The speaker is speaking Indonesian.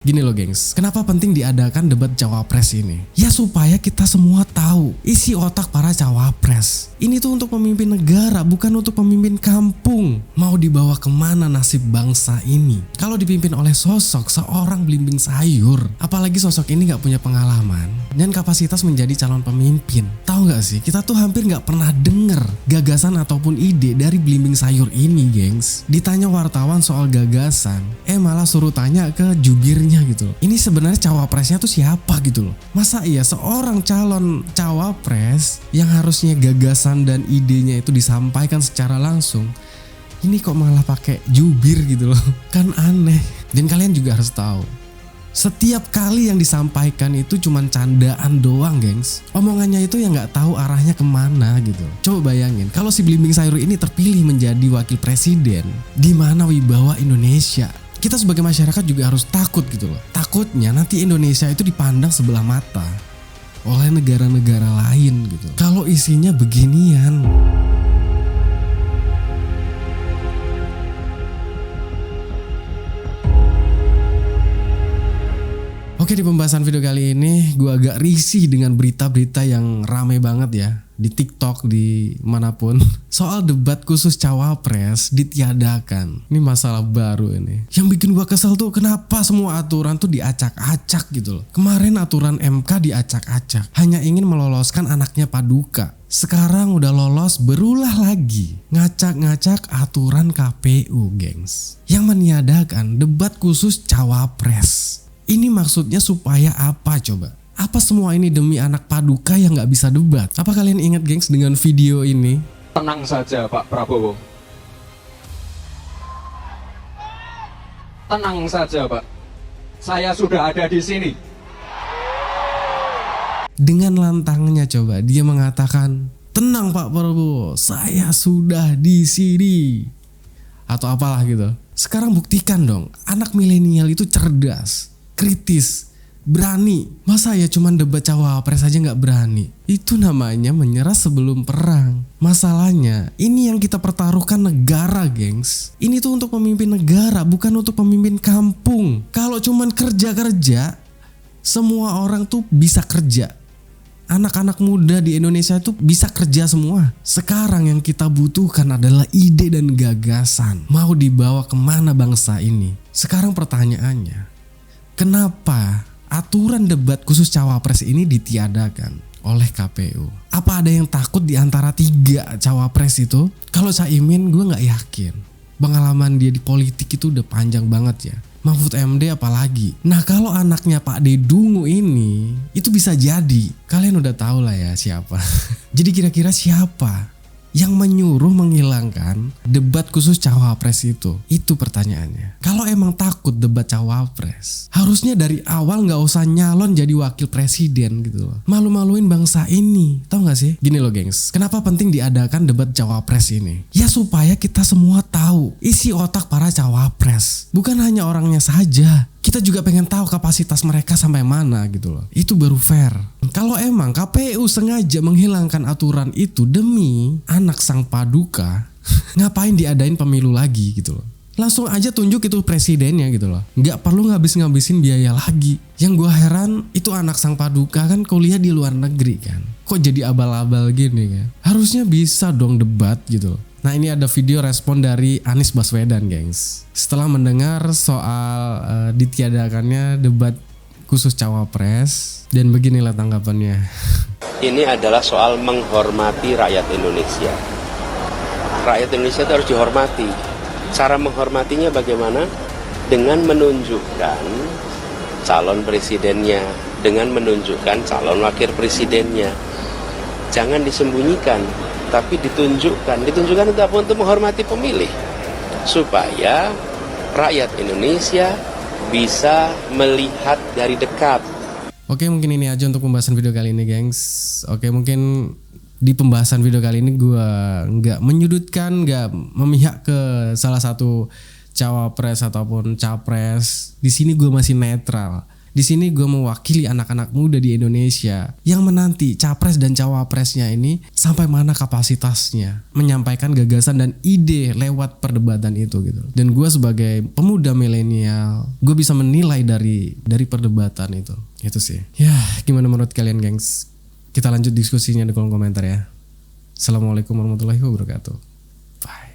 Gini loh gengs, kenapa penting diadakan debat cawapres ini? Ya supaya kita semua tahu isi otak para cawapres. Ini tuh untuk pemimpin negara, bukan untuk pemimpin kampung. Mau dibawa kemana nasib bangsa ini? Kalau dipimpin oleh sosok seorang belimbing sayur, apalagi sosok ini gak punya pengalaman dan kapasitas menjadi calon pemimpin. Tahu gak sih, kita tuh hampir gak pernah denger gagasan ataupun ide dari belimbing sayur ini gengs. Ditanya wartawan soal gagasan, malah suruh tanya ke jubirnya gitu loh. Ini sebenarnya cawapresnya tuh siapa gitu loh. Masa iya seorang calon cawapres yang harusnya gagasan dan idenya itu disampaikan secara langsung, ini kok malah pakai jubir gitu loh. Kan aneh. Dan kalian juga harus tahu, setiap kali yang disampaikan itu cuman candaan doang gengs. Omongannya itu yang gak tahu arahnya kemana gitu. Coba bayangin kalau si belimbing sayur ini terpilih menjadi wakil presiden, gimana wibawa Indonesia? Kita sebagai masyarakat juga harus takut gitu loh. Takutnya nanti Indonesia itu dipandang sebelah mata oleh negara-negara lain gitu. Kalau isinya beginian. Oke, di pembahasan video kali ini gue agak risih dengan berita-berita yang rame banget ya di TikTok, di manapun, soal debat khusus cawapres ditiadakan. Ini masalah baru ini. Yang bikin gue kesel tuh kenapa semua aturan tuh diacak-acak gitu loh. Kemarin aturan MK diacak-acak, hanya ingin meloloskan anaknya Paduka. Sekarang udah lolos berulah lagi, ngacak-ngacak aturan KPU gengs, yang meniadakan debat khusus cawapres. Ini maksudnya supaya apa coba? Apa semua ini demi anak Paduka yang gak bisa debat? Apa kalian ingat gengs dengan video ini? Tenang saja Pak Prabowo. Tenang saja Pak. Saya sudah ada di sini. Dengan lantangnya coba dia mengatakan, tenang Pak Prabowo, saya sudah di sini. Atau apalah gitu. Sekarang buktikan dong, anak milenial itu cerdas, kritis, berani. Masa ya cuman debat cawapres aja gak berani? Itu namanya menyerah sebelum perang. Masalahnya ini yang kita pertaruhkan negara gengs. Ini tuh untuk pemimpin negara, bukan untuk pemimpin kampung. Kalau cuman kerja-kerja, semua orang tuh bisa kerja. Anak-anak muda di Indonesia itu bisa kerja semua. Sekarang yang kita butuhkan adalah ide dan gagasan. Mau dibawa kemana bangsa ini? Sekarang pertanyaannya, kenapa aturan debat khusus cawapres ini ditiadakan oleh KPU? Apa ada yang takut di antara tiga cawapres itu? Kalau Caimin gue gak yakin. Pengalaman dia di politik itu udah panjang banget ya. Mahfud MD apalagi. Nah kalau anaknya Pak Dedungu ini, itu bisa jadi. Kalian udah tahu lah ya siapa. Jadi kira-kira siapa yang menyuruh menghilangkan debat khusus cawapres itu? Itu pertanyaannya. Kalau emang takut debat cawapres, harusnya dari awal gak usah nyalon jadi wakil presiden gitu loh. Malu-maluin bangsa ini. Tahu gak sih? Gini loh gengs, kenapa penting diadakan debat cawapres ini? Ya supaya kita semua tahu isi otak para cawapres, bukan hanya orangnya saja. Kita juga pengen tahu kapasitas mereka sampai mana gitu loh. Itu baru fair. Kalau emang KPU sengaja menghilangkan aturan itu demi anak sang Paduka, ngapain diadain pemilu lagi gitu loh. Langsung aja tunjuk itu presidennya gitu loh. Nggak perlu ngabis-ngabisin biaya lagi. Yang gue heran itu anak sang Paduka kan kuliah di luar negeri kan. Kok jadi abal-abal gini kan? Harusnya bisa dong debat gitu loh. Nah ini ada video respon dari Anies Baswedan gengs. Setelah mendengar soal ditiadakannya debat khusus cawapres, dan beginilah tanggapannya. Ini adalah soal menghormati rakyat Indonesia. Rakyat Indonesia itu harus dihormati. Cara menghormatinya bagaimana? Dengan menunjukkan calon presidennya, dengan menunjukkan calon wakil presidennya. Jangan disembunyikan, tapi ditunjukkan. Ditunjukkan itu apa? Untuk menghormati pemilih, supaya rakyat Indonesia bisa melihat dari dekat. Oke, mungkin ini aja untuk pembahasan video kali ini gengs. Oke, mungkin di pembahasan video kali ini gue nggak menyudutkan, nggak memihak ke salah satu cawapres ataupun capres. Di sini gue masih netral. Di sini gue mewakili anak-anak muda di Indonesia yang menanti capres dan cawapresnya ini sampai mana kapasitasnya menyampaikan gagasan dan ide lewat perdebatan itu gitu. Dan gue sebagai pemuda milenial, gue bisa menilai dari perdebatan itu. Itu sih. Ya, gimana menurut kalian, gengs? Kita lanjut diskusinya di kolom komentar ya. Assalamualaikum warahmatullahi wabarakatuh. Bye.